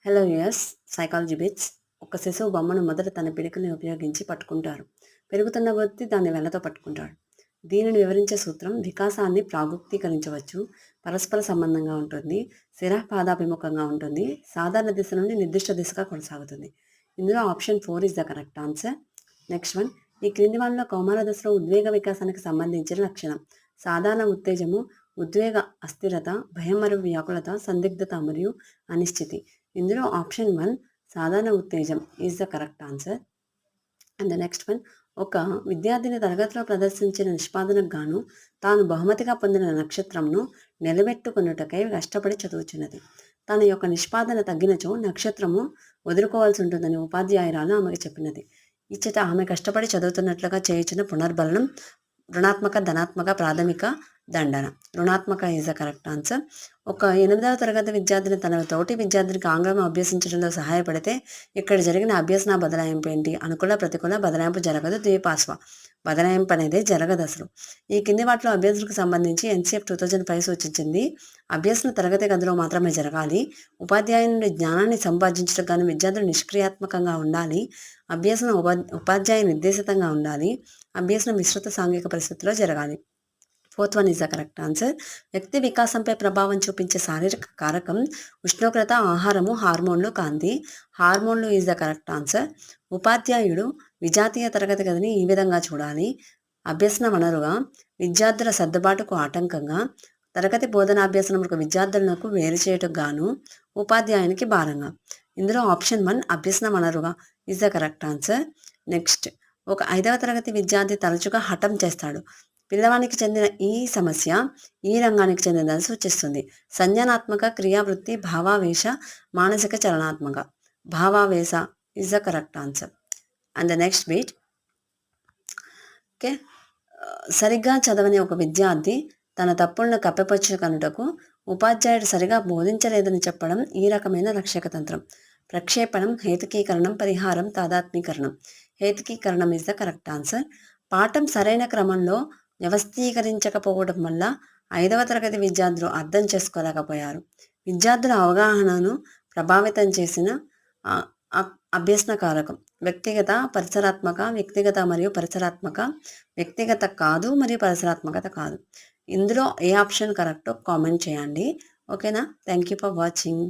Hello యూయర్స్, psychology bits. ఒక శిశువు బొమ్మను మొదట తన పిడికిలిని ఉపయోగించి పట్టుకుంటారు. పెరుగుతున్న కొద్దీ దాన్ని వేళ్ళతో పట్టుకుంటాడు. దీనిని వివరించే సూత్రం వికాసాన్ని ప్రాగుక్తీకరించవచ్చు, పరస్పర సంబంధంగా ఉంటుంది, శిరఃపాదాభిముఖంగా ఉంటుంది, సాధారణ దిశ నుండి నిర్దిష్ట దిశగా కొనసాగుతుంది. ఇందులో option 4 is the correct answer. Next one, ఈ క్రింది వాళ్ళలో కౌమార దశలో ఉద్వేగ వికాసానికి సంబంధించిన లక్షణం: సాధారణ ఉత్తేజము, ఉద్వేగ అస్థిరత, భయం మరియు వ్యాకులత, సందిగ్ధత మరియు అనిశ్చితి. ఇందులో ఆప్షన్ 1 సాధారణ ఉత్తేజం is the correct answer. And the next one, ఒక విద్యార్థిని తరగతిలో ప్రదర్శించిన నిష్పాదనకు గాను తాను బహుమతిగా పొందిన నక్షత్రంను నిలబెట్టుకొనుటకై కష్టపడి చదువుచున్నది. తన యొక్క నిష్పాదన తగ్గినచో నక్షత్రము వదులుకోవాల్సి ఉంటుందని ఉపాధ్యాయురాలు ఆమెకు చెప్పినది. ఇచ్చట ఆమె కష్టపడి చదువుతున్నట్లుగా చేయుచున్న పునర్బలనం రుణాత్మక, ధనాత్మక, ప్రాథమిక, దండన. రుణాత్మక ఈజ్ ద కరెక్ట్ ఆన్సర్. ఒక 8వ తరగతి విద్యార్థిని తన తోటి విద్యార్థినికి ఆంగ్లం అభ్యసించడంలో సహాయపడితే ఇక్కడ జరిగిన అభ్యసన బదలాయింపు ఏంటి? అనుకూల, ప్రతికూల, బదలాయింపు జరగదు, ద్విపార్శ్వ బదలాయింపు అనేది జరగదు అసలు. ఈ కింది వాటిలో అభ్యసనకు సంబంధించి ఎన్సీఎఫ్ 2005 సూచించింది: అభ్యసన తరగతి గదిలో మాత్రమే జరగాలి, ఉపాధ్యాయుని నుండి జ్ఞానాన్ని సంపాదించడానికి గాను విద్యార్థులు నిష్క్రియాత్మకంగా ఉండాలి, అభ్యసన ఉపాధ్యాయ నిర్దేశితంగా ఉండాలి, అభ్యసనం విస్తృత సాంఘిక పరిస్థితుల్లో జరగాలి. 4th one is the correct answer. వ్యక్తి వికాసంపై ప్రభావం చూపించే శారీరక కారకం ఉష్ణోగ్రత, ఆహారము, హార్మోన్లు, కాంతి. హార్మోన్లు ఈజ్ ద కరెక్ట్ ఆన్సర్. ఉపాధ్యాయుడు విజాతీయ తరగతి గదిని ఈ విధంగా చూడాలి: అభ్యసన వనరుగా, విద్యార్థుల సర్దుబాటుకు ఆటంకంగా, తరగతి బోధనాభ్యసనములకు విద్యార్థులకు వేరు చేయటకు గాను, ఉపాధ్యాయునికి భారంగా. ఇందులో ఆప్షన్ 1 అభ్యసన వనరుగా is the correct answer. Next, ఒక 5వ తరగతి విద్యార్థి తరచుగా హఠం చేస్తాడు. పిల్లవానికి చెందిన ఈ సమస్య ఈ రంగానికి చెందినదని సూచిస్తుంది. సంజ్ఞానాత్మక, క్రియావృత్తి, భావావేశ, మానసిక, చలనాత్మక. భావావేశ is the correct answer. And the next bit. Okay, సరిగ్గా చదవని ఒక విద్యార్థి తన తప్పులను కప్పిపుచ్చుకొనుటకు ఉపాధ్యాయుడు సరిగా బోధించలేదని చెప్పడం ఈ రకమైన రక్షక తంత్రం. ప్రక్షేపణం, హేతుకీకరణం, పరిహారం, తాదాత్మీకరణం. హేతుకీకరణం ఈజ్ ద కరెక్ట్ ఆన్సర్. పాఠం సరైన క్రమంలో వ్యవస్థీకరించకపోవడం వల్ల 5వ తరగతి విద్యార్థులు అర్థం చేసుకోలేకపోయారు. విద్యార్థుల అవగాహనను ప్రభావితం చేసిన అభ్యసన కారకం: వ్యక్తిగత, పరిసరాత్మక, వ్యక్తిగత మరియు పరిసరాత్మక, వ్యక్తిగత కాదు మరియు పరిసరాత్మకత కాదు. ఇందులో ఏ ఆప్షన్ కరెక్టో కామెంట్ చేయండి. ఓకేనా? Thank you for watching.